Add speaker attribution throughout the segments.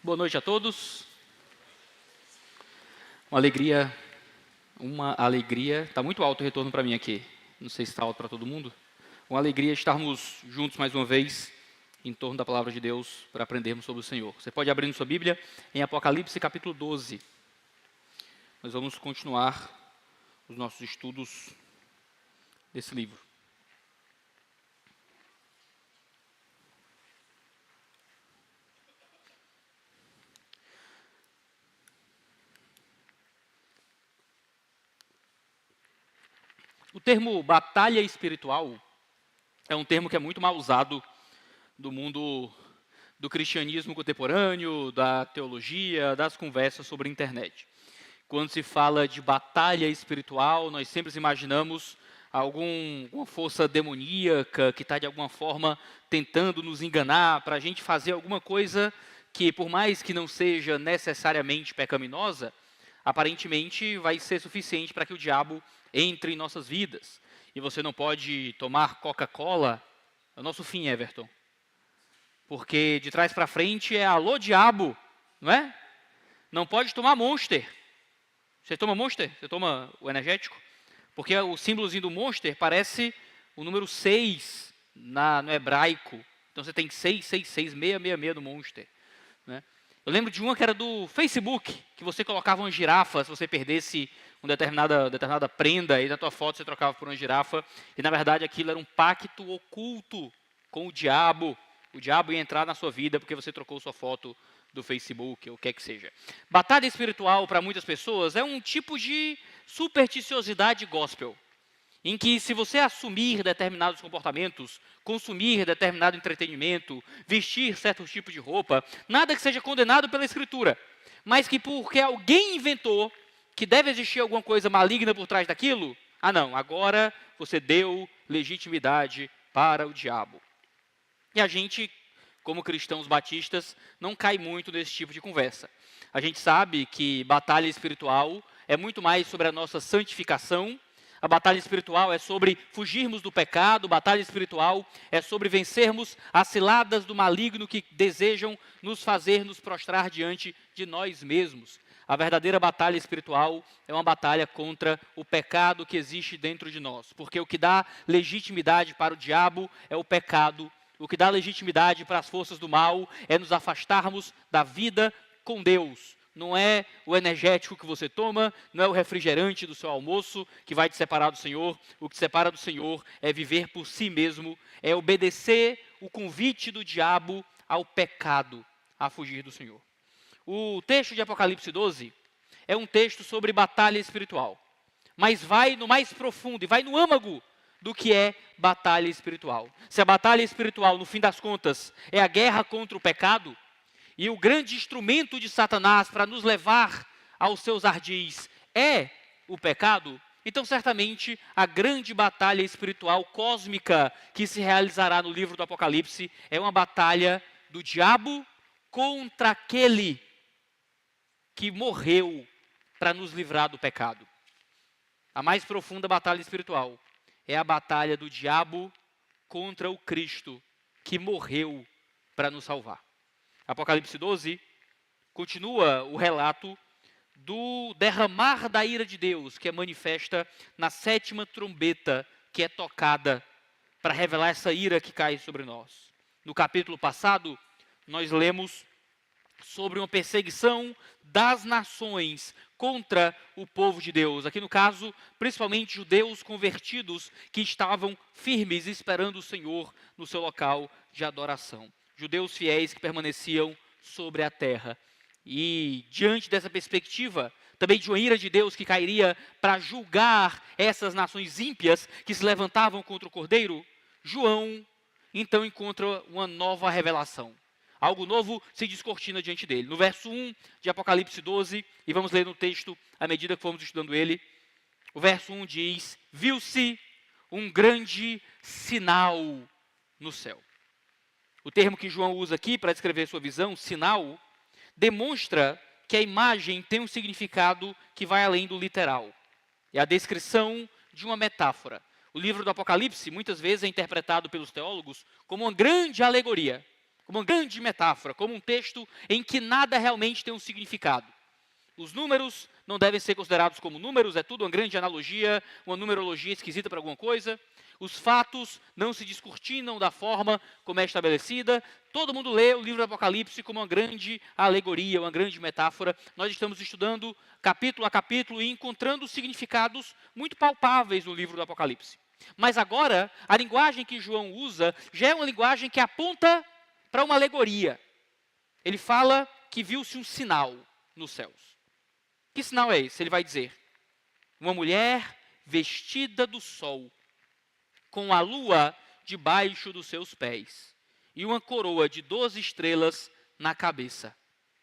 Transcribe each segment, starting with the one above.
Speaker 1: Boa noite a todos. Uma alegria. Está muito alto o retorno para mim aqui. Não sei se está alto para todo mundo. Uma alegria estarmos juntos mais uma vez em torno da palavra de Deus para aprendermos sobre o Senhor. Você pode abrir sua Bíblia em Apocalipse capítulo 12. Nós vamos continuar os nossos estudos desse livro. O termo batalha espiritual é um termo que é muito mal usado do mundo do cristianismo contemporâneo, da teologia, das conversas sobre a internet. Quando se fala de batalha espiritual, nós sempre imaginamos alguma força demoníaca que está de alguma forma tentando nos enganar para a gente fazer alguma coisa que, por mais que não seja necessariamente pecaminosa, aparentemente vai ser suficiente para que o diabo entre em nossas vidas. E você não pode tomar Coca-Cola, é o nosso fim, Everton. Porque de trás para frente é alô diabo, não é? Não pode tomar Monster. Você toma Monster? Você toma o energético? Porque o símbolozinho do Monster parece o número 6 no hebraico. Então você tem 666, 666 do Monster. Né? Eu lembro de uma que era do Facebook, que você colocava uma girafa, se você perdesse uma determinada prenda, e na tua foto você trocava por uma girafa, e na verdade aquilo era um pacto oculto com o diabo. O diabo ia entrar na sua vida porque você trocou sua foto do Facebook, ou o que é que seja. Batalha espiritual, para muitas pessoas, é um tipo de supersticiosidade gospel, em que se você assumir determinados comportamentos, consumir determinado entretenimento, vestir certo tipo de roupa, nada que seja condenado pela Escritura, mas que porque alguém inventou que deve existir alguma coisa maligna por trás daquilo, não, agora você deu legitimidade para o diabo. E a gente, como cristãos batistas, não cai muito nesse tipo de conversa. A gente sabe que batalha espiritual é muito mais sobre a nossa santificação. A batalha espiritual é sobre fugirmos do pecado, batalha espiritual é sobre vencermos as ciladas do maligno que desejam nos fazer nos prostrar diante de nós mesmos. A verdadeira batalha espiritual é uma batalha contra o pecado que existe dentro de nós, porque o que dá legitimidade para o diabo é o pecado, o que dá legitimidade para as forças do mal é nos afastarmos da vida com Deus. Não é o energético que você toma, não é o refrigerante do seu almoço que vai te separar do Senhor. O que te separa do Senhor é viver por si mesmo, é obedecer o convite do diabo ao pecado, a fugir do Senhor. O texto de Apocalipse 12 é um texto sobre batalha espiritual, mas vai no mais profundo e vai no âmago do que é batalha espiritual. Se a batalha espiritual, no fim das contas, é a guerra contra o pecado, e o grande instrumento de Satanás para nos levar aos seus ardis é o pecado, então certamente a grande batalha espiritual cósmica que se realizará no livro do Apocalipse é uma batalha do diabo contra aquele que morreu para nos livrar do pecado. A mais profunda batalha espiritual é a batalha do diabo contra o Cristo que morreu para nos salvar. Apocalipse 12 continua o relato do derramar da ira de Deus, que é manifesta na 7ª trombeta que é tocada para revelar essa ira que cai sobre nós. No capítulo passado, nós lemos sobre uma perseguição das nações contra o povo de Deus. Aqui no caso, principalmente judeus convertidos que estavam firmes esperando o Senhor no seu local de adoração. Judeus fiéis que permaneciam sobre a terra. E diante dessa perspectiva, também de uma ira de Deus que cairia para julgar essas nações ímpias que se levantavam contra o Cordeiro, João então encontra uma nova revelação. Algo novo se descortina diante dele. No verso 1 de Apocalipse 12, e vamos ler no texto à medida que formos estudando ele, o verso 1 diz: viu-se um grande sinal no céu. O termo que João usa aqui para descrever sua visão, sinal, demonstra que a imagem tem um significado que vai além do literal. É a descrição de uma metáfora. O livro do Apocalipse muitas vezes é interpretado pelos teólogos como uma grande alegoria, como uma grande metáfora, como um texto em que nada realmente tem um significado. Os números não devem ser considerados como números, é tudo uma grande analogia, uma numerologia esquisita para alguma coisa. Os fatos não se descortinam da forma como é estabelecida. Todo mundo lê o livro do Apocalipse como uma grande alegoria, uma grande metáfora. Nós estamos estudando capítulo a capítulo e encontrando significados muito palpáveis no livro do Apocalipse. Mas agora, a linguagem que João usa já é uma linguagem que aponta para uma alegoria. Ele fala que viu-se um sinal nos céus. Que sinal é esse? Ele vai dizer: uma mulher vestida do sol, com a lua debaixo dos seus pés, e uma coroa de 12 estrelas na cabeça.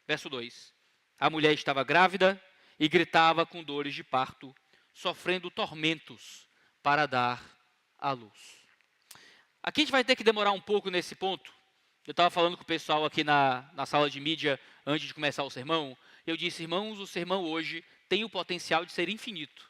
Speaker 1: Verso 2. A mulher estava grávida e gritava com dores de parto, sofrendo tormentos para dar à luz. Aqui a gente vai ter que demorar um pouco nesse ponto. Eu estava falando com o pessoal aqui na sala de mídia, antes de começar o sermão. Eu disse: irmãos, o sermão hoje tem o potencial de ser infinito.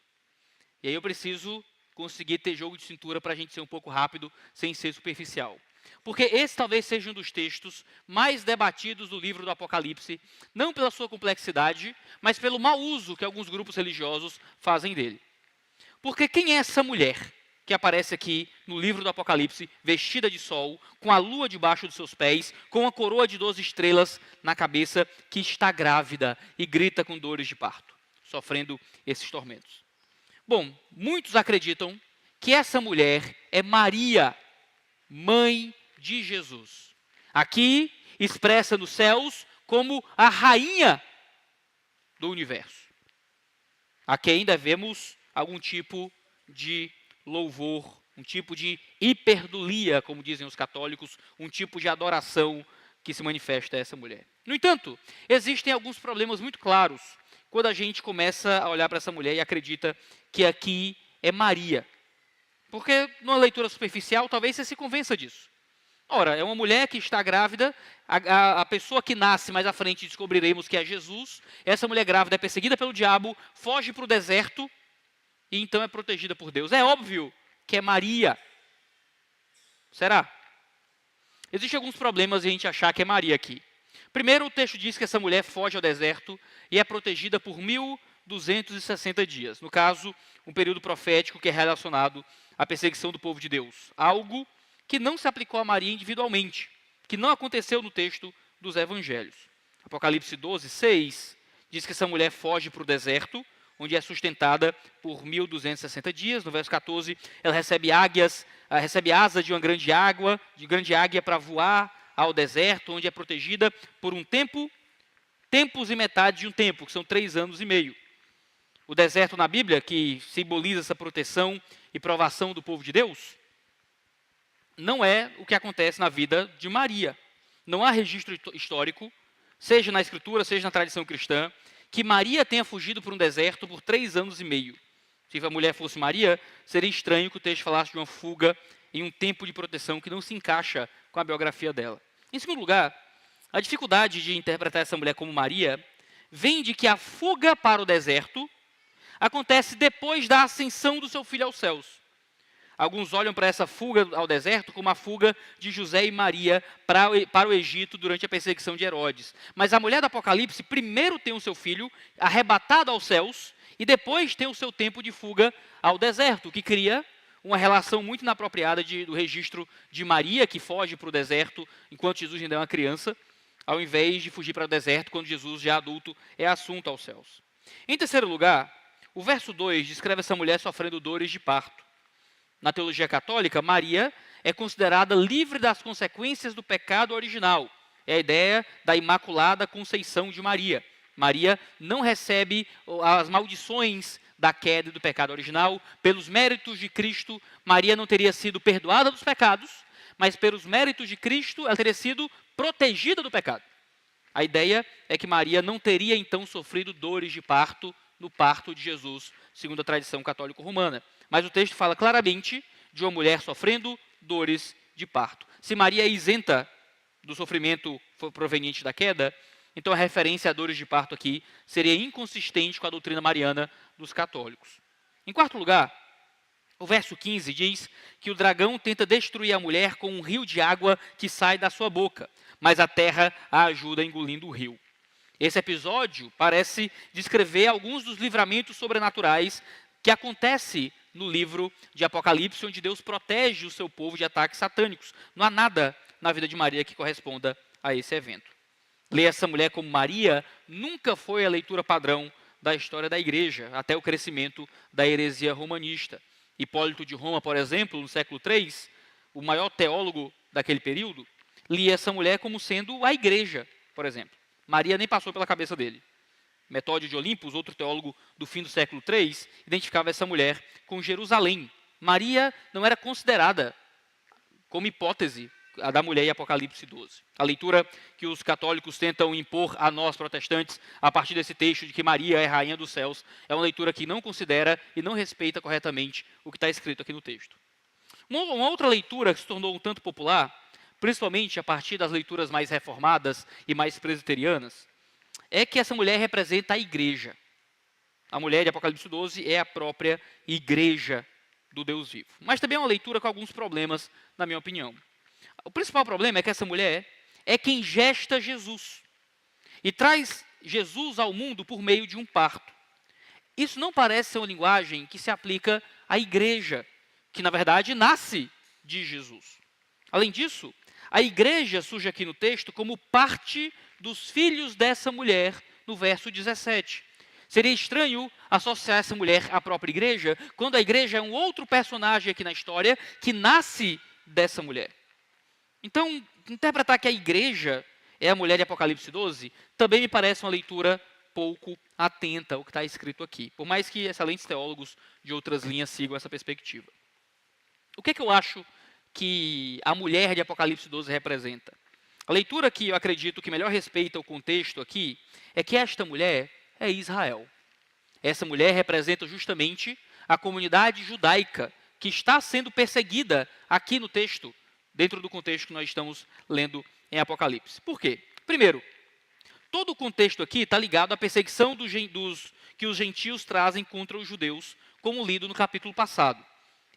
Speaker 1: E aí eu preciso conseguir ter jogo de cintura para a gente ser um pouco rápido, sem ser superficial. Porque esse talvez seja um dos textos mais debatidos do livro do Apocalipse, não pela sua complexidade, mas pelo mau uso que alguns grupos religiosos fazem dele. Porque quem é essa mulher que aparece aqui no livro do Apocalipse, vestida de sol, com a lua debaixo dos seus pés, com a coroa de 12 estrelas na cabeça, que está grávida e grita com dores de parto, sofrendo esses tormentos? Bom, muitos acreditam que essa mulher é Maria, mãe de Jesus. Aqui, expressa nos céus como a rainha do universo, a quem devemos algum tipo de louvor, um tipo de hiperdulia, como dizem os católicos, um tipo de adoração que se manifesta a essa mulher. No entanto, existem alguns problemas muito claros quando a gente começa a olhar para essa mulher e acredita que aqui é Maria. Porque, numa leitura superficial, talvez você se convença disso. Ora, é uma mulher que está grávida, a pessoa que nasce mais à frente descobriremos que é Jesus. Essa mulher grávida é perseguida pelo diabo, foge para o deserto, e então é protegida por Deus. É óbvio que é Maria. Será? Existem alguns problemas em a gente achar que é Maria aqui. Primeiro, o texto diz que essa mulher foge ao deserto e é protegida por 1260 dias. No caso, um período profético que é relacionado à perseguição do povo de Deus. Algo que não se aplicou a Maria individualmente, que não aconteceu no texto dos evangelhos. Apocalipse 12, 6, diz que essa mulher foge para o deserto, onde é sustentada por 1260 dias. No verso 14, ela recebe asas de uma grande águia para voar ao deserto, onde é protegida por um tempo, tempos e metade de um tempo, que são 3 anos e meio. O deserto na Bíblia, que simboliza essa proteção e provação do povo de Deus, não é o que acontece na vida de Maria. Não há registro histórico, seja na Escritura, seja na tradição cristã, que Maria tenha fugido para um deserto por 3 anos e meio. Se a mulher fosse Maria, seria estranho que o texto falasse de uma fuga em um tempo de proteção que não se encaixa com a biografia dela. Em segundo lugar, a dificuldade de interpretar essa mulher como Maria vem de que a fuga para o deserto acontece depois da ascensão do seu filho aos céus. Alguns olham para essa fuga ao deserto como a fuga de José e Maria para o Egito durante a perseguição de Herodes. Mas a mulher do Apocalipse primeiro tem o seu filho arrebatado aos céus e depois tem o seu tempo de fuga ao deserto, o que cria uma relação muito inapropriada do registro de Maria, que foge para o deserto enquanto Jesus ainda é uma criança, ao invés de fugir para o deserto quando Jesus, já adulto, é assunto aos céus. Em terceiro lugar, o verso 2 descreve essa mulher sofrendo dores de parto. Na teologia católica, Maria é considerada livre das consequências do pecado original. É a ideia da Imaculada Conceição de Maria. Maria não recebe as maldições da queda e do pecado original. Pelos méritos de Cristo, Maria não teria sido perdoada dos pecados, mas pelos méritos de Cristo, ela teria sido protegida do pecado. A ideia é que Maria não teria então sofrido dores de parto no parto de Jesus, segundo a tradição católico-romana. Mas o texto fala claramente de uma mulher sofrendo dores de parto. Se Maria é isenta do sofrimento proveniente da queda, então a referência a dores de parto aqui seria inconsistente com a doutrina mariana dos católicos. Em quarto lugar, o verso 15 diz que o dragão tenta destruir a mulher com um rio de água que sai da sua boca. mas a terra a ajuda engolindo o rio. Esse episódio parece descrever alguns dos livramentos sobrenaturais que acontece no livro de Apocalipse, onde Deus protege o seu povo de ataques satânicos. Não há nada na vida de Maria que corresponda a esse evento. Ler essa mulher como Maria nunca foi a leitura padrão da história da igreja, até o crescimento da heresia romanista. Hipólito de Roma, por exemplo, no século III, o maior teólogo daquele período, lia essa mulher como sendo a igreja, por exemplo. Maria nem passou pela cabeça dele. Metódio de Olimpos, outro teólogo do fim do século III, identificava essa mulher com Jerusalém. Maria não era considerada como hipótese a da mulher em Apocalipse 12. A leitura que os católicos tentam impor a nós, protestantes, a partir desse texto de que Maria é rainha dos céus, é uma leitura que não considera e não respeita corretamente o que está escrito aqui no texto. Uma outra leitura que se tornou um tanto popular, principalmente a partir das leituras mais reformadas e mais presbiterianas, é que essa mulher representa a igreja. A mulher de Apocalipse 12 é a própria igreja do Deus vivo. Mas também é uma leitura com alguns problemas, na minha opinião. O principal problema é que essa mulher é quem gesta Jesus e traz Jesus ao mundo por meio de um parto. Isso não parece ser uma linguagem que se aplica à igreja, que na verdade nasce de Jesus. Além disso, a igreja surge aqui no texto como parte dos filhos dessa mulher, no verso 17. Seria estranho associar essa mulher à própria igreja, quando a igreja é um outro personagem aqui na história que nasce dessa mulher. Então, interpretar que a igreja é a mulher de Apocalipse 12 também me parece uma leitura pouco atenta ao que está escrito aqui, por mais que excelentes teólogos de outras linhas sigam essa perspectiva. O que é que eu acho que a mulher de Apocalipse 12 representa? A leitura que eu acredito que melhor respeita o contexto aqui é que esta mulher é Israel. Essa mulher representa justamente a comunidade judaica que está sendo perseguida aqui no texto, dentro do contexto que nós estamos lendo em Apocalipse. Por quê? Primeiro, todo o contexto aqui está ligado à perseguição que os gentios trazem contra os judeus, como lido no capítulo passado.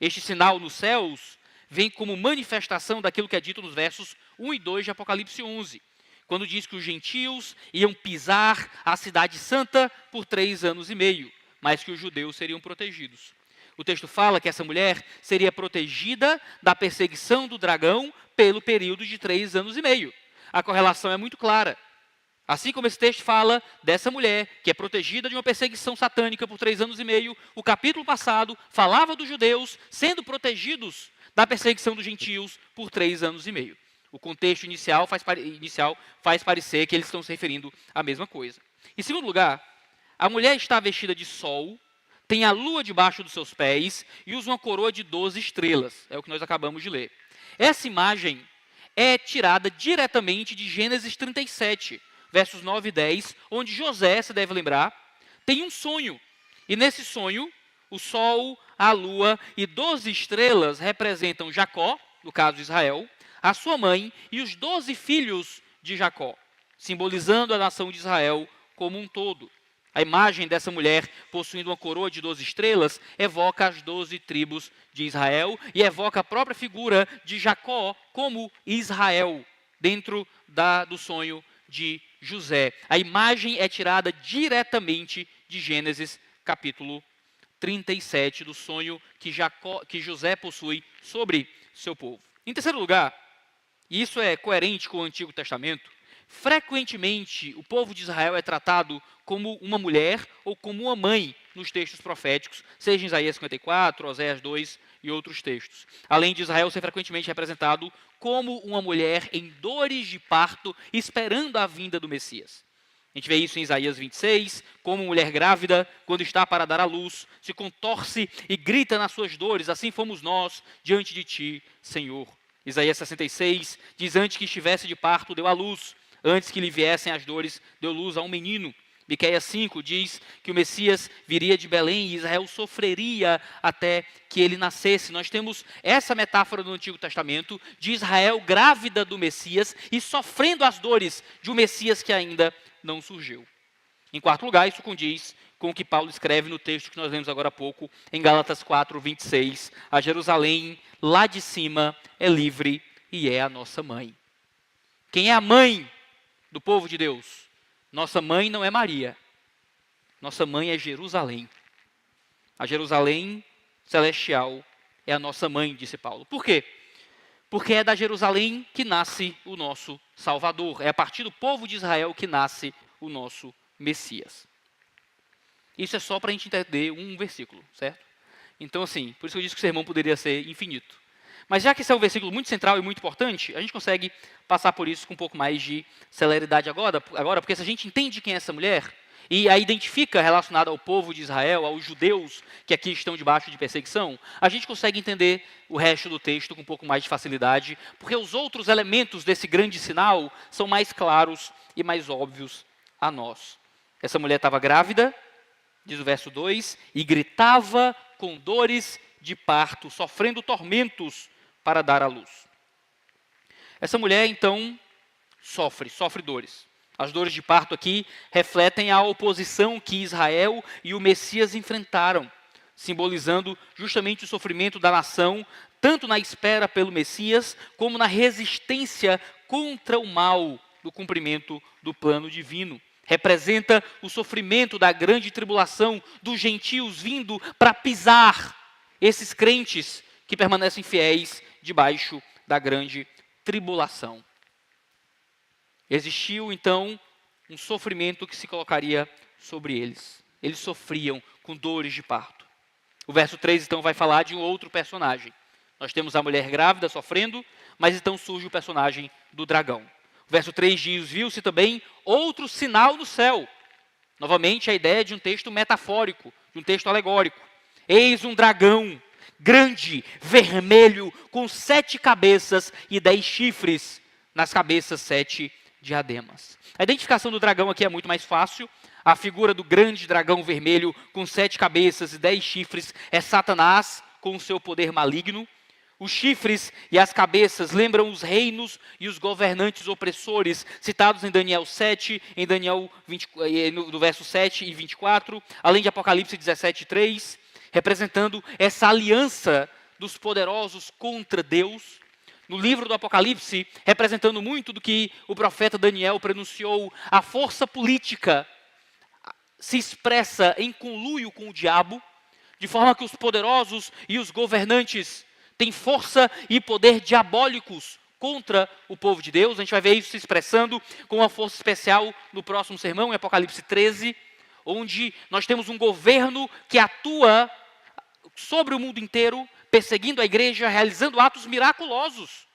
Speaker 1: Este sinal nos céus vem como manifestação daquilo que é dito nos versos 1 e 2 de Apocalipse 11, quando diz que os gentios iam pisar a cidade santa por 3 anos e meio, mas que os judeus seriam protegidos. O texto fala que essa mulher seria protegida da perseguição do dragão pelo período de 3 anos e meio. A correlação é muito clara. Assim como esse texto fala dessa mulher, que é protegida de uma perseguição satânica por 3 anos e meio, o capítulo passado falava dos judeus sendo protegidos da perseguição dos gentios por 3 anos e meio. O contexto inicial faz parecer que eles estão se referindo à mesma coisa. Em segundo lugar, a mulher está vestida de sol, tem a lua debaixo dos seus pés e usa uma coroa de 12 estrelas. É o que nós acabamos de ler. Essa imagem é tirada diretamente de Gênesis 37, versos 9 e 10, onde José, se deve lembrar, tem um sonho. E nesse sonho, o sol, a lua e 12 estrelas representam Jacó, no caso de Israel, a sua mãe e os 12 filhos de Jacó, simbolizando a nação de Israel como um todo. A imagem dessa mulher possuindo uma coroa de 12 estrelas evoca as 12 tribos de Israel e evoca a própria figura de Jacó como Israel, dentro do sonho de José. A imagem é tirada diretamente de Gênesis capítulo 37, do sonho que José possui sobre seu povo. Em terceiro lugar, e isso é coerente com o Antigo Testamento, frequentemente o povo de Israel é tratado como uma mulher ou como uma mãe nos textos proféticos, seja em Isaías 54, Oséias 2 e outros textos. Além de Israel ser frequentemente representado como uma mulher em dores de parto, esperando a vinda do Messias. A gente vê isso em Isaías 26, como mulher grávida, quando está para dar à luz, se contorce e grita nas suas dores, assim fomos nós diante de ti, Senhor. Isaías 66 diz, antes que estivesse de parto, deu à luz, antes que lhe viessem as dores, deu luz a um menino. Miqueias 5 diz que o Messias viria de Belém e Israel sofreria até que ele nascesse. Nós temos essa metáfora do Antigo Testamento de Israel grávida do Messias e sofrendo as dores de um Messias que ainda não surgiu. Em quarto lugar, isso condiz com o que Paulo escreve no texto que nós lemos agora há pouco, em Gálatas 4, 26. A Jerusalém, lá de cima, é livre e é a nossa mãe. Quem é a mãe do povo de Deus? Nossa mãe não é Maria. Nossa mãe é Jerusalém. A Jerusalém celestial é a nossa mãe, disse Paulo. Por quê? Porque é da Jerusalém que nasce o nosso Salvador. É a partir do povo de Israel que nasce o nosso Messias. Isso é só para a gente entender um versículo, certo? Então, assim, por isso que eu disse que o sermão poderia ser infinito. Mas já que esse é um versículo muito central e muito importante, a gente consegue passar por isso com um pouco mais de celeridade agora, porque se a gente entende quem é essa mulher e a identifica relacionada ao povo de Israel, aos judeus que aqui estão debaixo de perseguição, a gente consegue entender o resto do texto com um pouco mais de facilidade, porque os outros elementos desse grande sinal são mais claros e mais óbvios a nós. Essa mulher estava grávida, diz o verso 2, e gritava com dores de parto, sofrendo tormentos para dar à luz. Essa mulher, então, sofre dores. As dores de parto aqui refletem a oposição que Israel e o Messias enfrentaram, simbolizando justamente o sofrimento da nação, tanto na espera pelo Messias, como na resistência contra o mal do cumprimento do plano divino. Representa o sofrimento da grande tribulação dos gentios vindo para pisar esses crentes que permanecem fiéis debaixo da grande tribulação. Existiu, então, um sofrimento que se colocaria sobre eles. Eles sofriam com dores de parto. O verso 3, então, vai falar de um outro personagem. Nós temos a mulher grávida sofrendo, mas então surge o personagem do dragão. O verso 3 diz, viu-se também outro sinal no céu. Novamente, a ideia de um texto metafórico, de um texto alegórico. Eis um dragão grande, vermelho, com 7 cabeças e 10 chifres, nas cabeças 7 diademas. A identificação do dragão aqui é muito mais fácil. A figura do grande dragão vermelho com 7 cabeças e 10 chifres é Satanás com o seu poder maligno. Os chifres e as cabeças lembram os reinos e os governantes opressores, citados em Daniel 7, em Daniel 20, no verso 7 e 24, além de Apocalipse 17, 3, representando essa aliança dos poderosos contra Deus. No livro do Apocalipse, representando muito do que o profeta Daniel pronunciou, a força política se expressa em conluio com o diabo, de forma que os poderosos e os governantes têm força e poder diabólicos contra o povo de Deus. A gente vai ver isso se expressando com uma força especial no próximo sermão, em Apocalipse 13, onde nós temos um governo que atua sobre o mundo inteiro, perseguindo a igreja, realizando atos miraculosos,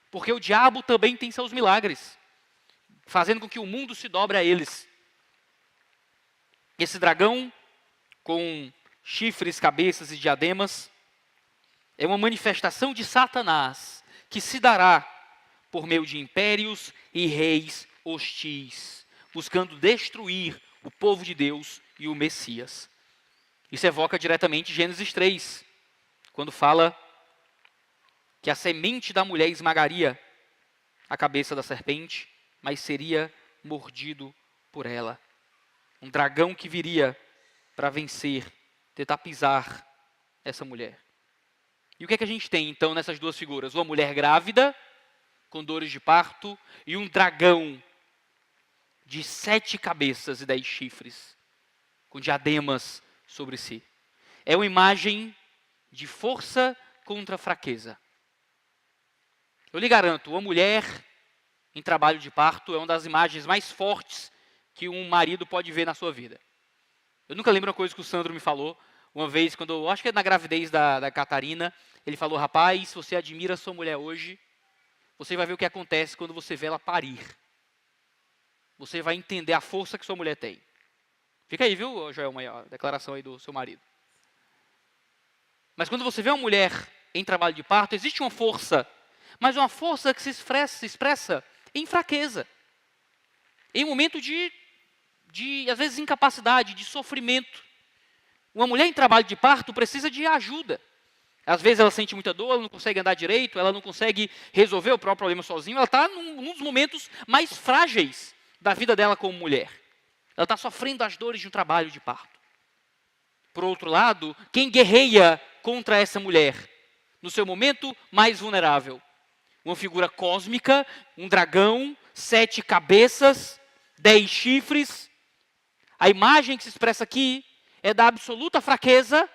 Speaker 1: porque o diabo também tem seus milagres, fazendo com que o mundo se dobre a eles. Esse dragão, com chifres, cabeças e diademas, é uma manifestação de Satanás, que se dará por meio de impérios e reis hostis, buscando destruir o povo de Deus e o Messias. Isso evoca diretamente Gênesis 3, quando fala que a semente da mulher esmagaria a cabeça da serpente, mas seria mordido por ela. Um dragão que viria para vencer, tentar pisar essa mulher. E o que é que a gente tem, então, nessas duas figuras? Uma mulher grávida, com dores de parto, e um dragão de 7 cabeças e 10 chifres, com diademas sobre si. É uma imagem de força contra fraqueza. Eu lhe garanto, uma mulher em trabalho de parto é uma das imagens mais fortes que um marido pode ver na sua vida. Eu nunca lembro uma coisa que o Sandro me falou, uma vez, quando acho que é na gravidez da Catarina, ele falou, rapaz, se você admira a sua mulher hoje, você vai ver o que acontece quando você vê ela parir. Você vai entender a força que sua mulher tem. Fica aí, viu, Joelma, a declaração aí do seu marido. Mas quando você vê uma mulher em trabalho de parto, existe uma força, mas uma força que se expressa em fraqueza. Em um momento de, às vezes, incapacidade, de sofrimento. Uma mulher em trabalho de parto precisa de ajuda. Às vezes ela sente muita dor, ela não consegue andar direito, ela não consegue resolver o próprio problema sozinha. Ela está num dos momentos mais frágeis da vida dela como mulher. Ela está sofrendo as dores de um trabalho de parto. Por outro lado, quem guerreia contra essa mulher, no seu momento mais vulnerável? Uma figura cósmica, um dragão, 7 cabeças, 10 chifres. A imagem que se expressa aqui é da absoluta fraqueza,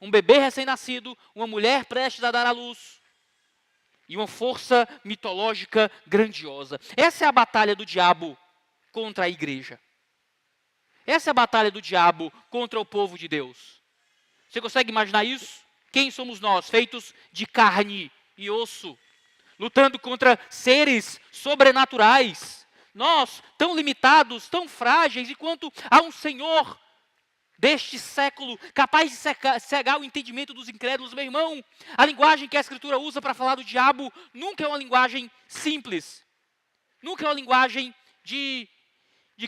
Speaker 1: um bebê recém-nascido, uma mulher prestes a dar à luz, e uma força mitológica grandiosa. Essa é a batalha do diabo contra a igreja. Essa é a batalha do diabo contra o povo de Deus. Você consegue imaginar isso? Quem somos nós, feitos de carne e osso, lutando contra seres sobrenaturais? Nós, tão limitados, tão frágeis, enquanto há um Senhor deste século capaz de cegar o entendimento dos incrédulos. Meu irmão, a linguagem que a Escritura usa para falar do diabo nunca é uma linguagem simples. Nunca é uma linguagem de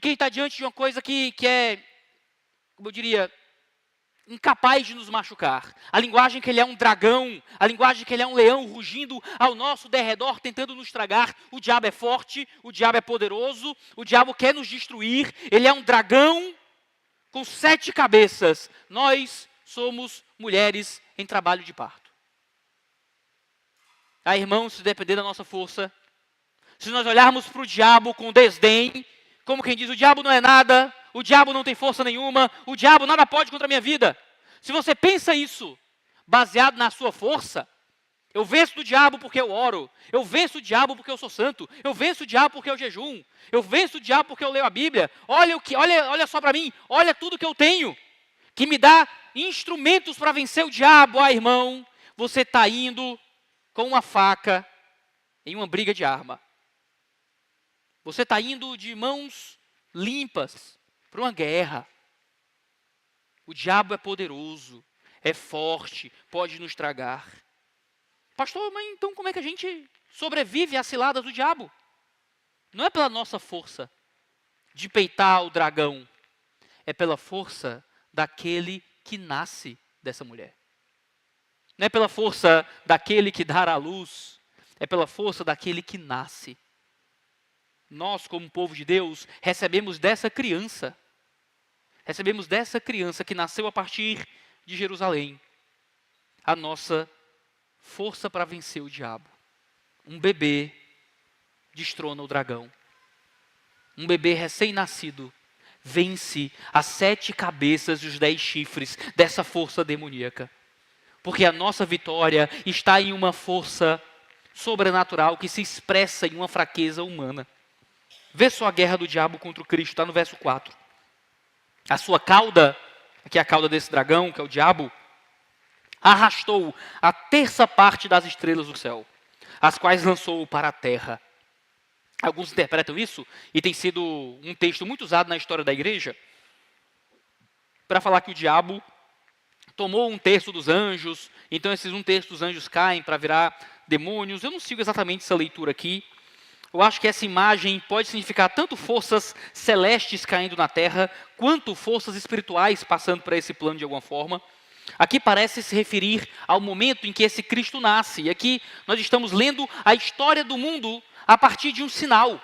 Speaker 1: quem está diante de uma coisa que é, como eu diria, incapaz de nos machucar. A linguagem que ele é um dragão, a linguagem que ele é um leão rugindo ao nosso derredor, tentando nos tragar. O diabo é forte, o diabo é poderoso, o diabo quer nos destruir. Ele é um dragão com 7 cabeças. Nós somos mulheres em trabalho de parto. Irmãos, se depender da nossa força, se nós olharmos para o diabo com desdém, como quem diz, o diabo não é nada, o diabo não tem força nenhuma, o diabo nada pode contra a minha vida. Se você pensa isso, baseado na sua força, eu venço do diabo porque eu oro, eu venço o diabo porque eu sou santo, eu venço o diabo porque eu jejum, eu venço o diabo porque eu leio a Bíblia. Olha só para mim, olha tudo que eu tenho, que me dá instrumentos para vencer o diabo. Irmão, você está indo com uma faca em uma briga de arma. Você está indo de mãos limpas para uma guerra. O diabo é poderoso, é forte, pode nos tragar. Pastor, mas então como é que a gente sobrevive às ciladas do diabo? Não é pela nossa força de peitar o dragão, é pela força daquele que nasce dessa mulher. Não é pela força daquele que dá à luz, é pela força daquele que nasce. Nós, como povo de Deus, recebemos dessa criança que nasceu a partir de Jerusalém, a nossa força para vencer o diabo. Um bebê destrona o dragão. Um bebê recém-nascido vence as 7 cabeças e os 10 chifres dessa força demoníaca. Porque a nossa vitória está em uma força sobrenatural que se expressa em uma fraqueza humana. Vê só a guerra do diabo contra o Cristo, está no verso 4. A sua cauda, aqui é a cauda desse dragão, que é o diabo, arrastou a 1/3 parte das estrelas do céu, as quais lançou para a terra. Alguns interpretam isso, e tem sido um texto muito usado na história da igreja, para falar que o diabo tomou 1/3 dos anjos, então esses 1/3 dos anjos caem para virar demônios. Eu não sigo exatamente essa leitura aqui. Eu acho que essa imagem pode significar tanto forças celestes caindo na terra, quanto forças espirituais passando para esse plano de alguma forma. Aqui parece se referir ao momento em que esse Cristo nasce. E aqui nós estamos lendo a história do mundo a partir de um sinal.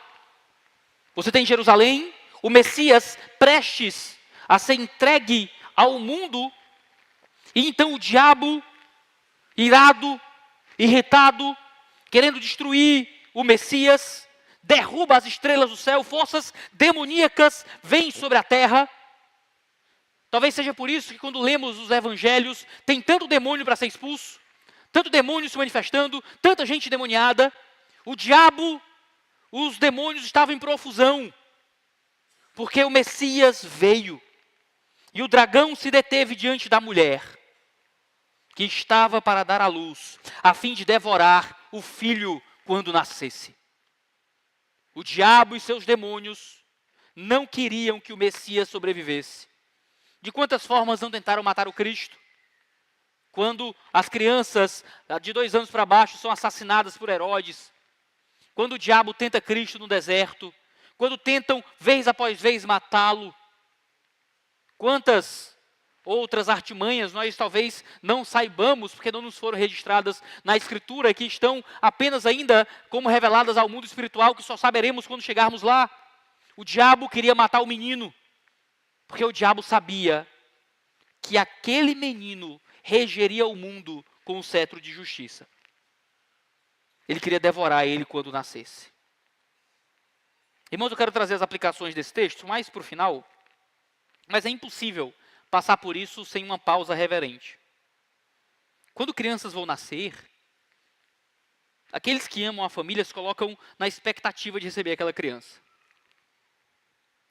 Speaker 1: Você tem Jerusalém, o Messias prestes a ser entregue ao mundo, e então o diabo, irado, irritado, querendo destruir o Messias, derruba as estrelas do céu, forças demoníacas vêm sobre a terra. Talvez seja por isso que quando lemos os evangelhos, tem tanto demônio para ser expulso, tanto demônio se manifestando, tanta gente endemoniada. O diabo, os demônios estavam em profusão, porque o Messias veio, e o dragão se deteve diante da mulher, que estava para dar à luz, a fim de devorar o filho quando nascesse. O diabo e seus demônios não queriam que o Messias sobrevivesse. De quantas formas não tentaram matar o Cristo? Quando as crianças de 2 anos para baixo são assassinadas por Herodes, quando o diabo tenta Cristo no deserto, quando tentam vez após vez matá-lo, quantas outras artimanhas nós talvez não saibamos, porque não nos foram registradas na Escritura, que estão apenas ainda como reveladas ao mundo espiritual, que só saberemos quando chegarmos lá. O diabo queria matar o menino, porque o diabo sabia que aquele menino regeria o mundo com o cetro de justiça. Ele queria devorar ele quando nascesse. Irmãos, eu quero trazer as aplicações desse texto mais para o final, mas é impossível passar por isso sem uma pausa reverente. Quando crianças vão nascer, aqueles que amam a família se colocam na expectativa de receber aquela criança.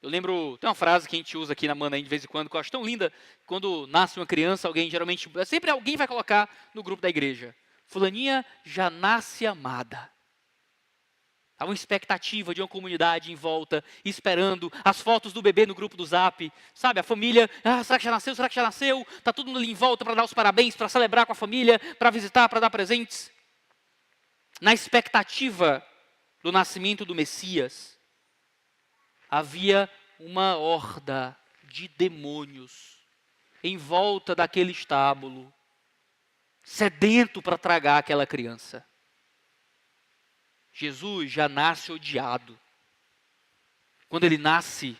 Speaker 1: Eu lembro, tem uma frase que a gente usa aqui na Manaim de vez em quando, que eu acho tão linda. Quando nasce uma criança, alguém geralmente, sempre alguém vai colocar no grupo da igreja: fulaninha já nasce amada. Há uma expectativa de uma comunidade em volta, esperando as fotos do bebê no grupo do Zap. Sabe, a família, será que já nasceu? Será que já nasceu? Está todo mundo ali em volta para dar os parabéns, para celebrar com a família, para visitar, para dar presentes. Na expectativa do nascimento do Messias, havia uma horda de demônios em volta daquele estábulo, sedento para tragar aquela criança. Jesus já nasce odiado. Quando ele nasce,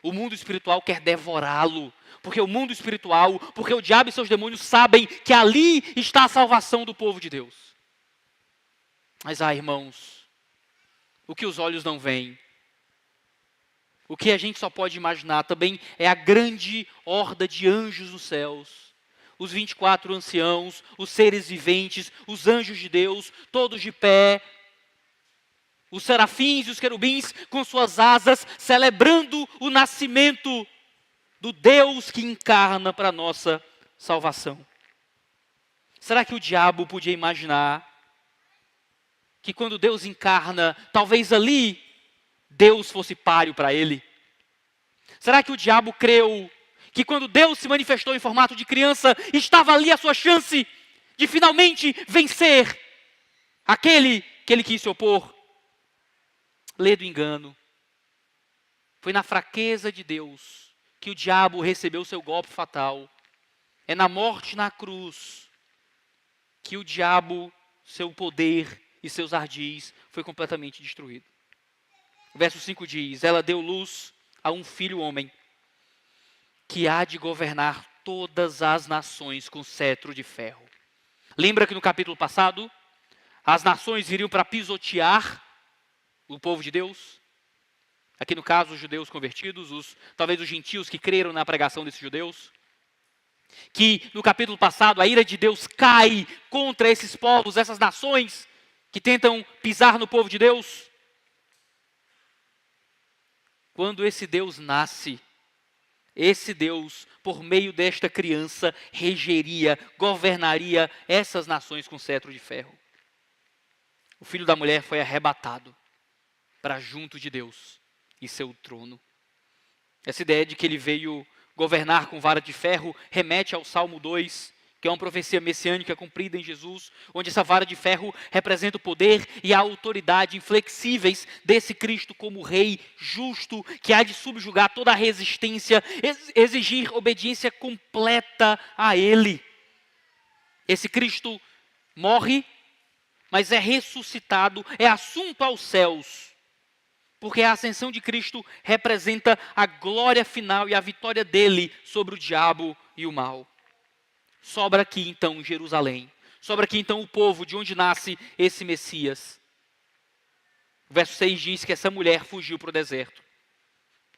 Speaker 1: o mundo espiritual quer devorá-lo, porque o mundo espiritual, porque o diabo e seus demônios sabem que ali está a salvação do povo de Deus. Mas, irmãos, o que os olhos não veem, o que a gente só pode imaginar também é a grande horda de anjos nos céus. Os 24 anciãos, os seres viventes, os anjos de Deus, todos de pé. Os serafins e os querubins com suas asas, celebrando o nascimento do Deus que encarna para a nossa salvação. Será que o diabo podia imaginar que quando Deus encarna, talvez ali Deus fosse páreo para ele? Será que o diabo creu que quando Deus se manifestou em formato de criança, estava ali a sua chance de finalmente vencer aquele que ele quis se opor? Lê do engano. Foi na fraqueza de Deus que o diabo recebeu seu golpe fatal. É na morte na cruz que o diabo, seu poder e seus ardis foi completamente destruído. O verso 5 diz: ela deu luz a um filho homem, que há de governar todas as nações com cetro de ferro. Lembra que no capítulo passado, as nações viriam para pisotear o povo de Deus? Aqui no caso, os judeus convertidos, talvez os gentios que creram na pregação desses judeus. Que no capítulo passado, a ira de Deus cai contra esses povos, essas nações que tentam pisar no povo de Deus. Quando esse Deus nasce, esse Deus, por meio desta criança, regeria, governaria essas nações com cetro de ferro. O filho da mulher foi arrebatado para junto de Deus e seu trono. Essa ideia de que ele veio governar com vara de ferro remete ao Salmo 2, que é uma profecia messiânica cumprida em Jesus, onde essa vara de ferro representa o poder e a autoridade inflexíveis desse Cristo como rei justo, que há de subjugar toda a resistência, exigir obediência completa a ele. Esse Cristo morre, mas é ressuscitado, é assunto aos céus, porque a ascensão de Cristo representa a glória final e a vitória dele sobre o diabo e o mal. Sobra aqui então Jerusalém, sobra aqui então o povo de onde nasce esse Messias. O verso 6 diz que essa mulher fugiu para o deserto,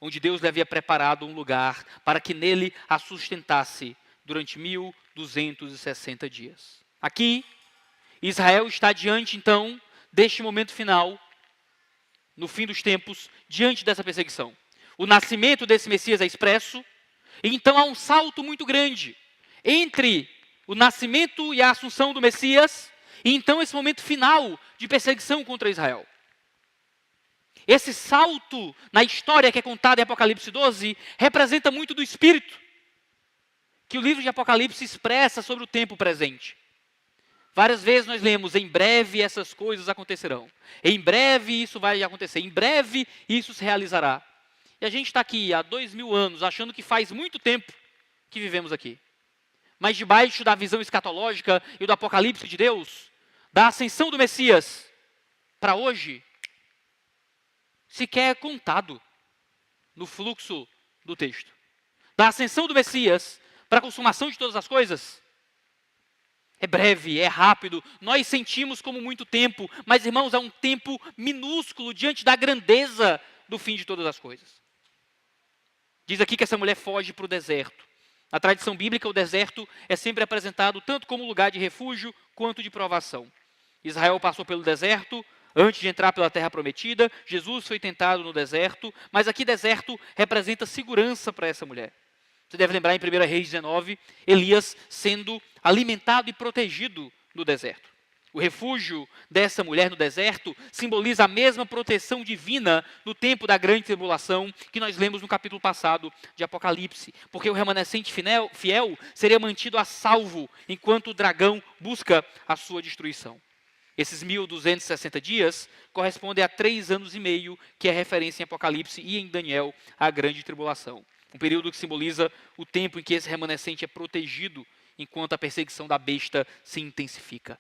Speaker 1: onde Deus lhe havia preparado um lugar para que nele a sustentasse durante 1260 dias. Aqui, Israel está diante então deste momento final, no fim dos tempos, diante dessa perseguição. O nascimento desse Messias é expresso, e então há um salto muito grande entre o nascimento e a assunção do Messias, e então esse momento final de perseguição contra Israel. Esse salto na história que é contada em Apocalipse 12, representa muito do Espírito, que o livro de Apocalipse expressa sobre o tempo presente. Várias vezes nós lemos: em breve essas coisas acontecerão. Em breve isso vai acontecer. Em breve isso se realizará. E a gente está aqui há 2000 anos, achando que faz muito tempo que vivemos aqui. Mas debaixo da visão escatológica e do Apocalipse de Deus, da ascensão do Messias para hoje, sequer é contado no fluxo do texto. Da ascensão do Messias para a consumação de todas as coisas, é breve, é rápido, nós sentimos como muito tempo, mas irmãos, é um tempo minúsculo diante da grandeza do fim de todas as coisas. Diz aqui que essa mulher foge para o deserto. Na tradição bíblica, o deserto é sempre apresentado tanto como lugar de refúgio quanto de provação. Israel passou pelo deserto antes de entrar pela terra prometida. Jesus foi tentado no deserto, mas aqui deserto representa segurança para essa mulher. Você deve lembrar em 1 Reis 19, Elias sendo alimentado e protegido no deserto. O refúgio dessa mulher no deserto simboliza a mesma proteção divina no tempo da grande tribulação que nós lemos no capítulo passado de Apocalipse. Porque o remanescente fiel seria mantido a salvo enquanto o dragão busca a sua destruição. Esses 1260 dias correspondem a 3 anos e meio, que é referência em Apocalipse e em Daniel à grande tribulação. Um período que simboliza o tempo em que esse remanescente é protegido enquanto a perseguição da besta se intensifica.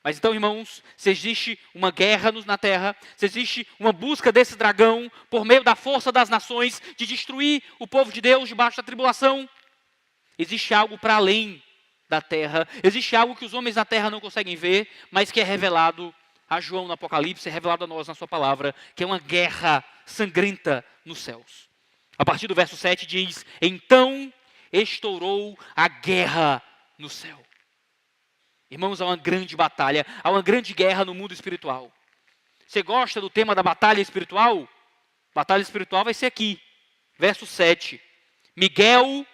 Speaker 1: Mas então, irmãos, se existe uma guerra na terra, se existe uma busca desse dragão por meio da força das nações de destruir o povo de Deus debaixo da tribulação, existe algo para além da terra, existe algo que os homens da terra não conseguem ver, mas que é revelado a João no Apocalipse, é revelado a nós na sua palavra, que é uma guerra sangrenta nos céus. A partir do verso 7 diz: então estourou a guerra no céu. Irmãos, há uma grande batalha, há uma grande guerra no mundo espiritual. Você gosta do tema da batalha espiritual? Batalha espiritual vai ser aqui, verso 7. Miguel,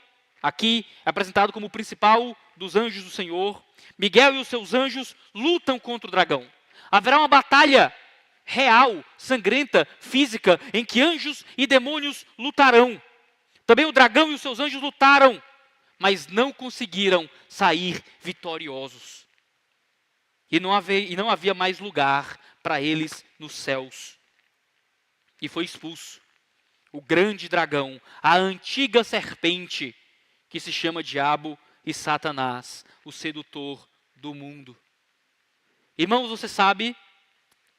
Speaker 1: aqui é apresentado como o principal dos anjos do Senhor. Miguel e os seus anjos lutam contra o dragão. Haverá uma batalha real, sangrenta, física, em que anjos e demônios lutarão. Também o dragão e os seus anjos lutaram, mas não conseguiram sair vitoriosos. E não havia mais lugar para eles nos céus. E foi expulso o grande dragão, a antiga serpente, que se chama Diabo e Satanás, o sedutor do mundo. Irmãos, você sabe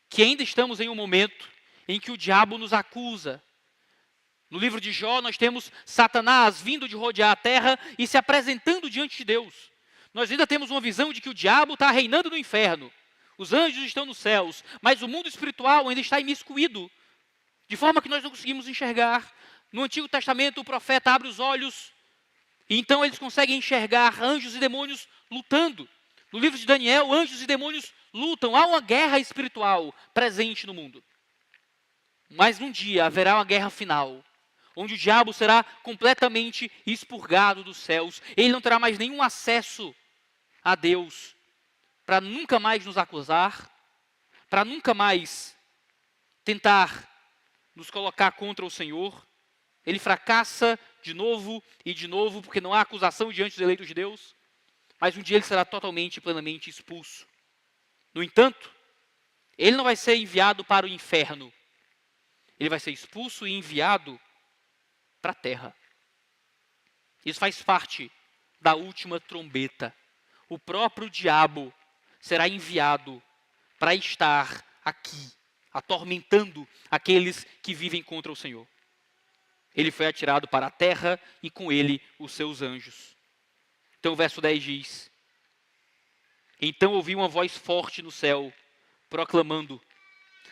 Speaker 1: que ainda estamos em um momento em que o diabo nos acusa. No livro de Jó, nós temos Satanás vindo de rodear a terra e se apresentando diante de Deus. Nós ainda temos uma visão de que o diabo está reinando no inferno. Os anjos estão nos céus, mas o mundo espiritual ainda está imiscuído, de forma que nós não conseguimos enxergar. No Antigo Testamento, o profeta abre os olhos, e então eles conseguem enxergar anjos e demônios lutando. No livro de Daniel, anjos e demônios lutam. Há uma guerra espiritual presente no mundo. Mas um dia haverá uma guerra final, onde o diabo será completamente expurgado dos céus. Ele não terá mais nenhum acesso a Deus, para nunca mais nos acusar, para nunca mais tentar nos colocar contra o Senhor. Ele fracassa de novo e de novo, porque não há acusação diante dos eleitos de Deus, mas um dia ele será totalmente e plenamente expulso. No entanto, ele não vai ser enviado para o inferno, ele vai ser expulso e enviado para a terra. Isso faz parte da última trombeta. O próprio diabo será enviado para estar aqui, atormentando aqueles que vivem contra o Senhor. Ele foi atirado para a terra e com ele os seus anjos. Então o verso 10 diz: então ouvi uma voz forte no céu, proclamando: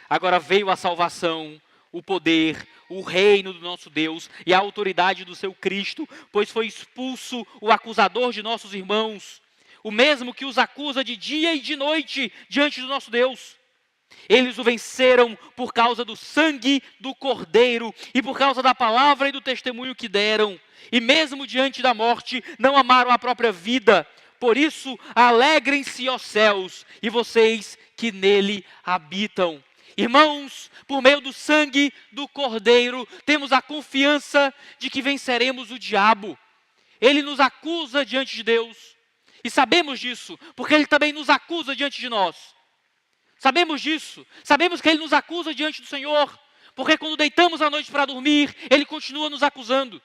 Speaker 1: agora veio a salvação, o poder, o reino do nosso Deus e a autoridade do seu Cristo, pois foi expulso o acusador de nossos irmãos, o mesmo que os acusa de dia e de noite diante do nosso Deus. Eles o venceram por causa do sangue do Cordeiro e por causa da palavra e do testemunho que deram. E mesmo diante da morte, não amaram a própria vida. Por isso, alegrem-se, ó céus, e vocês que nele habitam. Irmãos, por meio do sangue do Cordeiro, temos a confiança de que venceremos o diabo. Ele nos acusa diante de Deus. E sabemos disso, porque ele também nos acusa diante de nós. Sabemos disso. Sabemos que ele nos acusa diante do Senhor, porque quando deitamos à noite para dormir, ele continua nos acusando.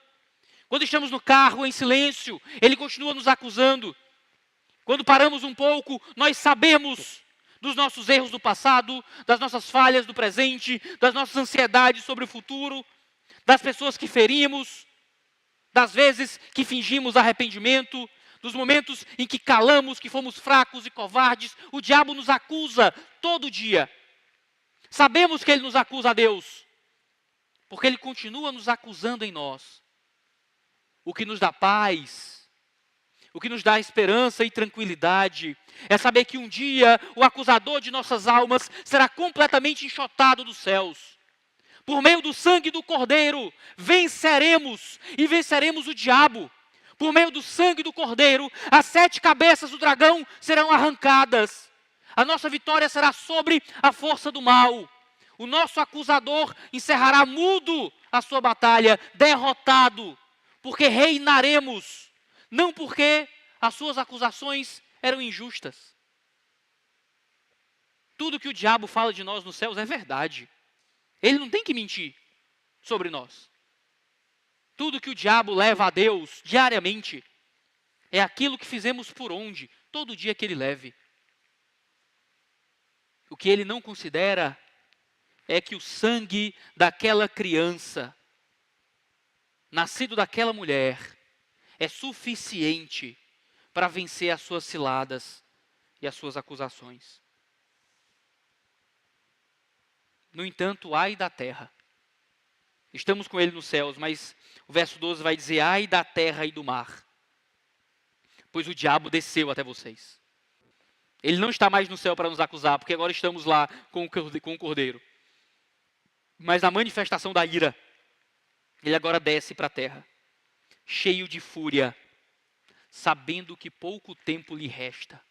Speaker 1: Quando estamos no carro em silêncio, ele continua nos acusando. Quando paramos um pouco, nós sabemos dos nossos erros do passado, das nossas falhas do presente, das nossas ansiedades sobre o futuro, das pessoas que ferimos, das vezes que fingimos arrependimento, dos momentos em que calamos, que fomos fracos e covardes. O diabo nos acusa todo dia. Sabemos que ele nos acusa a Deus, porque ele continua nos acusando em nós. O que nos dá paz, o que nos dá esperança e tranquilidade, é saber que um dia o acusador de nossas almas será completamente enxotado dos céus. Por meio do sangue do Cordeiro, venceremos e venceremos o diabo. Por meio do sangue do Cordeiro, as 7 cabeças do dragão serão arrancadas. A nossa vitória será sobre a força do mal. O nosso acusador encerrará mudo a sua batalha, derrotado, porque reinaremos, não porque as suas acusações eram injustas. Tudo que o diabo fala de nós nos céus é verdade. Ele não tem que mentir sobre nós. Tudo que o diabo leva a Deus diariamente é aquilo que fizemos por onde, todo dia que ele leve. O que ele não considera é que o sangue daquela criança, nascido daquela mulher, é suficiente para vencer as suas ciladas e as suas acusações. No entanto, ai da terra. Estamos com ele nos céus, mas o verso 12 vai dizer, ai da terra e do mar, pois o diabo desceu até vocês. Ele não está mais no céu para nos acusar, porque agora estamos lá com o Cordeiro. Mas na manifestação da ira, ele agora desce para a terra, cheio de fúria, sabendo que pouco tempo lhe resta.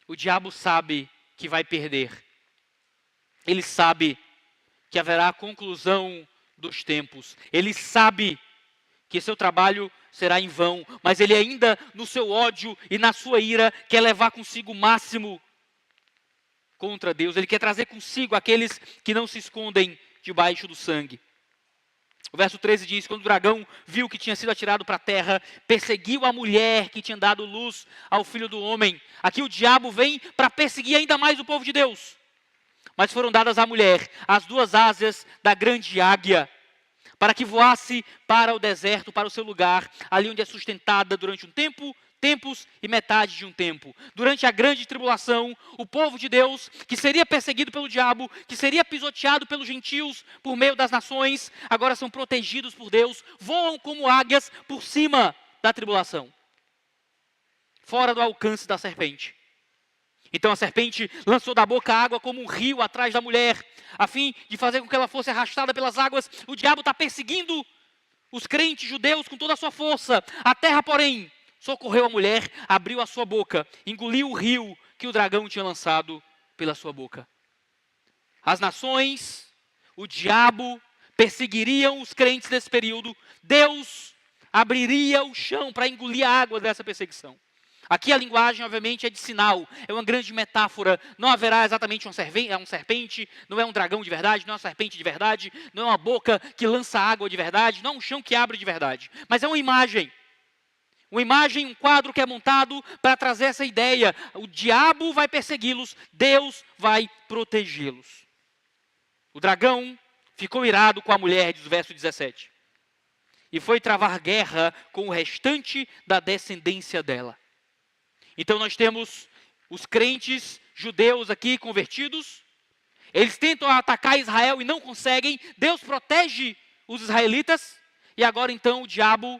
Speaker 1: O diabo sabe que vai perder. Ele sabe que haverá a conclusão dos tempos. Ele sabe que seu trabalho será em vão, mas ele ainda, no seu ódio e na sua ira, quer levar consigo o máximo contra Deus. Ele quer trazer consigo aqueles que não se escondem debaixo do sangue. O verso 13 diz, quando o dragão viu que tinha sido atirado para a terra, perseguiu a mulher que tinha dado luz ao filho do homem. Aqui o diabo vem para perseguir ainda mais o povo de Deus. Mas foram dadas à mulher as 2 asas da grande águia, para que voasse para o deserto, para o seu lugar, ali onde é sustentada durante um tempo, tempos e metade de um tempo. Durante a grande tribulação, o povo de Deus, que seria perseguido pelo diabo, que seria pisoteado pelos gentios por meio das nações, agora são protegidos por Deus, voam como águias por cima da tribulação, fora do alcance da serpente. Então a serpente lançou da boca água como um rio atrás da mulher, a fim de fazer com que ela fosse arrastada pelas águas. O diabo está perseguindo os crentes judeus com toda a sua força. A terra, porém, socorreu a mulher, abriu a sua boca, engoliu o rio que o dragão tinha lançado pela sua boca. As nações, o diabo, perseguiriam os crentes nesse período. Deus abriria o chão para engolir a água dessa perseguição. Aqui a linguagem, obviamente, é de sinal, é uma grande metáfora. Não haverá exatamente uma serpente, não é um dragão de verdade, não é uma serpente de verdade, não é uma boca que lança água de verdade, não é um chão que abre de verdade. Mas é uma imagem, um quadro que é montado para trazer essa ideia. O diabo vai persegui-los, Deus vai protegê-los. O dragão ficou irado com a mulher, diz o verso 17, e foi travar guerra com o restante da descendência dela. Então nós temos os crentes judeus aqui convertidos, eles tentam atacar Israel e não conseguem, Deus protege os israelitas, e agora então o diabo,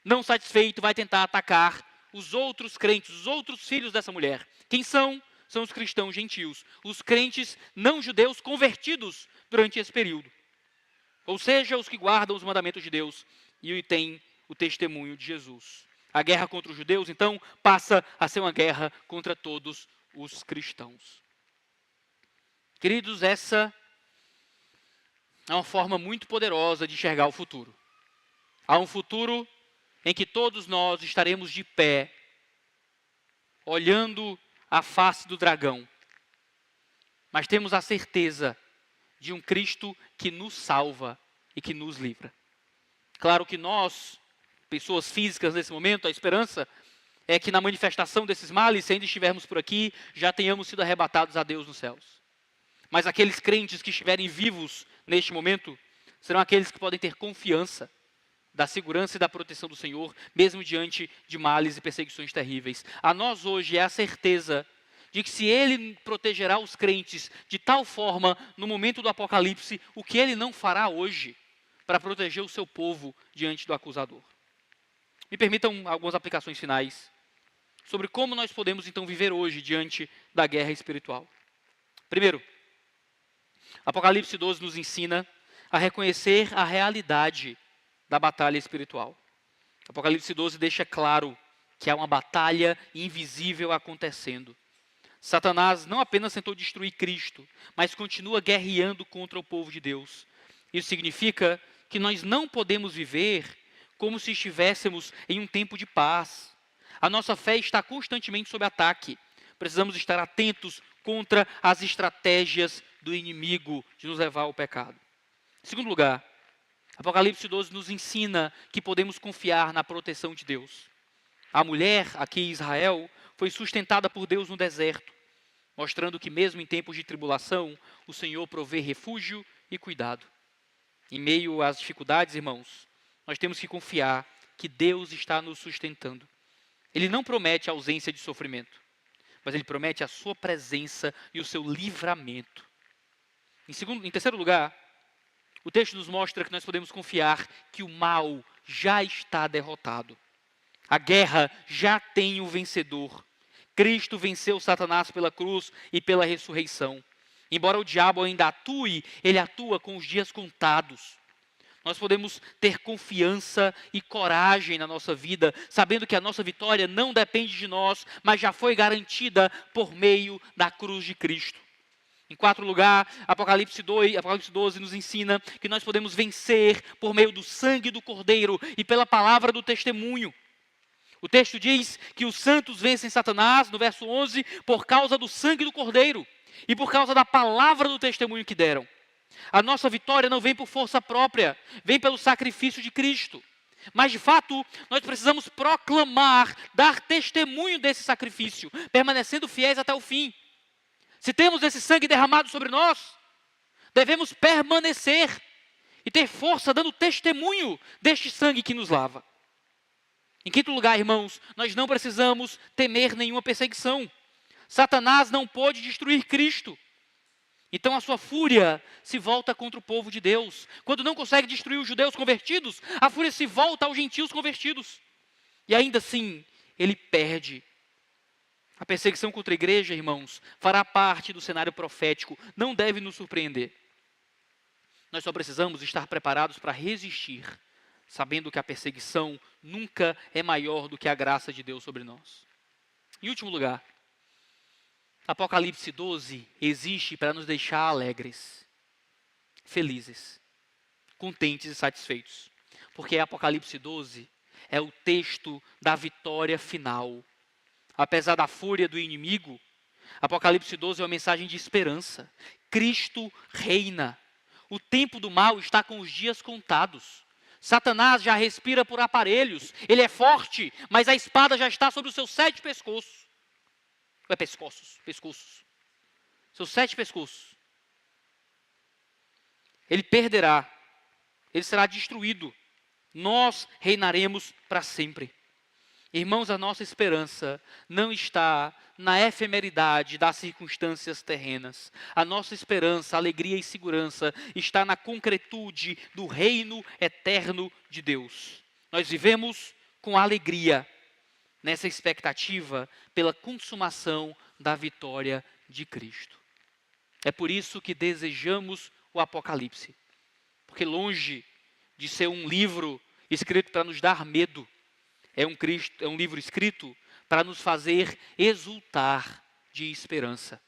Speaker 1: não satisfeito, vai tentar atacar os outros crentes, os outros filhos dessa mulher. Quem são? São os cristãos gentios, os crentes não judeus convertidos durante esse período. Ou seja, os que guardam os mandamentos de Deus e têm o testemunho de Jesus. A guerra contra os judeus, então, passa a ser uma guerra contra todos os cristãos. Queridos, essa é uma forma muito poderosa de enxergar o futuro. Há um futuro em que todos nós estaremos de pé, olhando a face do dragão. Mas temos a certeza de um Cristo que nos salva e que nos livra. Claro que nós, pessoas físicas nesse momento, a esperança é que na manifestação desses males, se ainda estivermos por aqui, já tenhamos sido arrebatados a Deus nos céus. Mas aqueles crentes que estiverem vivos neste momento, serão aqueles que podem ter confiança da segurança e da proteção do Senhor, mesmo diante de males e perseguições terríveis. A nós hoje é a certeza de que se ele protegerá os crentes de tal forma no momento do Apocalipse, o que ele não fará hoje para proteger o seu povo diante do acusador. Me permitam algumas aplicações finais sobre como nós podemos então viver hoje diante da guerra espiritual. Primeiro, Apocalipse 12 nos ensina a reconhecer a realidade da batalha espiritual. Apocalipse 12 deixa claro que há uma batalha invisível acontecendo. Satanás não apenas tentou destruir Cristo, mas continua guerreando contra o povo de Deus. Isso significa que nós não podemos viver como se estivéssemos em um tempo de paz. A nossa fé está constantemente sob ataque. Precisamos estar atentos contra as estratégias do inimigo de nos levar ao pecado. Em segundo lugar, Apocalipse 12 nos ensina que podemos confiar na proteção de Deus. A mulher, aqui em Israel, foi sustentada por Deus no deserto, mostrando que mesmo em tempos de tribulação, o Senhor provê refúgio e cuidado. Em meio às dificuldades, irmãos, nós temos que confiar que Deus está nos sustentando. Ele não promete a ausência de sofrimento, mas Ele promete a sua presença e o seu livramento. Em terceiro lugar, o texto nos mostra que nós podemos confiar que o mal já está derrotado. A guerra já tem o vencedor. Cristo venceu Satanás pela cruz e pela ressurreição. Embora o diabo ainda atue, ele atua com os dias contados. Nós podemos ter confiança e coragem na nossa vida, sabendo que a nossa vitória não depende de nós, mas já foi garantida por meio da cruz de Cristo. Em quarto lugar, Apocalipse 12 nos ensina que nós podemos vencer por meio do sangue do Cordeiro e pela palavra do testemunho. O texto diz que os santos vencem Satanás, no verso 11, por causa do sangue do Cordeiro e por causa da palavra do testemunho que deram. A nossa vitória não vem por força própria, vem pelo sacrifício de Cristo. Mas, de fato, nós precisamos proclamar, dar testemunho desse sacrifício, permanecendo fiéis até o fim. Se temos esse sangue derramado sobre nós, devemos permanecer e ter força dando testemunho deste sangue que nos lava. Em quinto lugar, irmãos, nós não precisamos temer nenhuma perseguição. Satanás não pôde destruir Cristo. Então a sua fúria se volta contra o povo de Deus. Quando não consegue destruir os judeus convertidos, a fúria se volta aos gentios convertidos. E ainda assim, ele perde. A perseguição contra a igreja, irmãos, fará parte do cenário profético. Não deve nos surpreender. Nós só precisamos estar preparados para resistir, sabendo que a perseguição nunca é maior do que a graça de Deus sobre nós. Em último lugar, Apocalipse 12 existe para nos deixar alegres, felizes, contentes e satisfeitos. Porque Apocalipse 12 é o texto da vitória final. Apesar da fúria do inimigo, Apocalipse 12 é uma mensagem de esperança. Cristo reina. O tempo do mal está com os dias contados. Satanás já respira por aparelhos. Ele é forte, mas a espada já está sobre os seus 7 pescoços. Pescoços. Seus 7 pescoços. Ele perderá. Ele será destruído. Nós reinaremos para sempre. Irmãos, a nossa esperança não está na efemeridade das circunstâncias terrenas. A nossa esperança, alegria e segurança está na concretude do reino eterno de Deus. Nós vivemos com alegria nessa expectativa pela consumação da vitória de Cristo. É por isso que desejamos o Apocalipse. Porque longe de ser um livro escrito para nos dar medo, é um livro escrito para nos fazer exultar de esperança.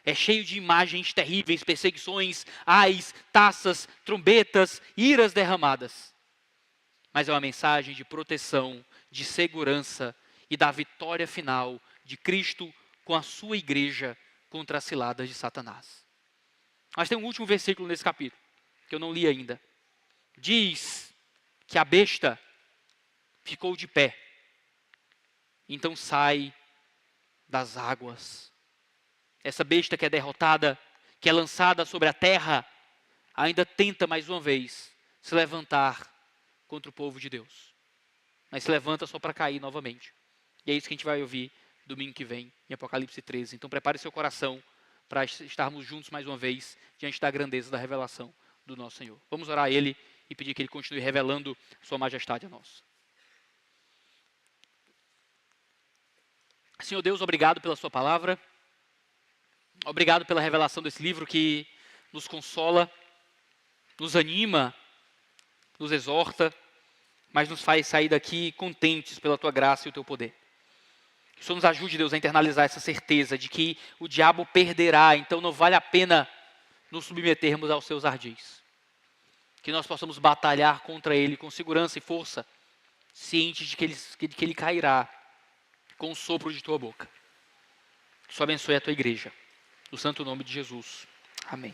Speaker 1: É cheio de imagens terríveis, perseguições, ais, taças, trombetas, iras derramadas. Mas é uma mensagem de proteção, de segurança e da vitória final de Cristo com a sua igreja contra as ciladas de Satanás. Mas tem um último versículo nesse capítulo, que eu não li ainda. Diz que a besta ficou de pé. Então sai das águas. Essa besta que é derrotada, que é lançada sobre a terra, ainda tenta mais uma vez se levantar contra o povo de Deus. Mas se levanta só para cair novamente. E é isso que a gente vai ouvir domingo que vem, em Apocalipse 13. Então prepare seu coração para estarmos juntos mais uma vez, diante da grandeza da revelação do nosso Senhor. Vamos orar a Ele e pedir que Ele continue revelando sua majestade a nós. Senhor Deus, obrigado pela sua palavra. Obrigado pela revelação desse livro que nos consola, nos anima, nos exorta, mas nos faz sair daqui contentes pela tua graça e o teu poder. Que o Senhor nos ajude, Deus, a internalizar essa certeza de que o diabo perderá, então não vale a pena nos submetermos aos seus ardis. Que nós possamos batalhar contra ele com segurança e força, cientes de que ele cairá com o sopro de tua boca. Que o Senhor abençoe a tua igreja. No santo nome de Jesus. Amém.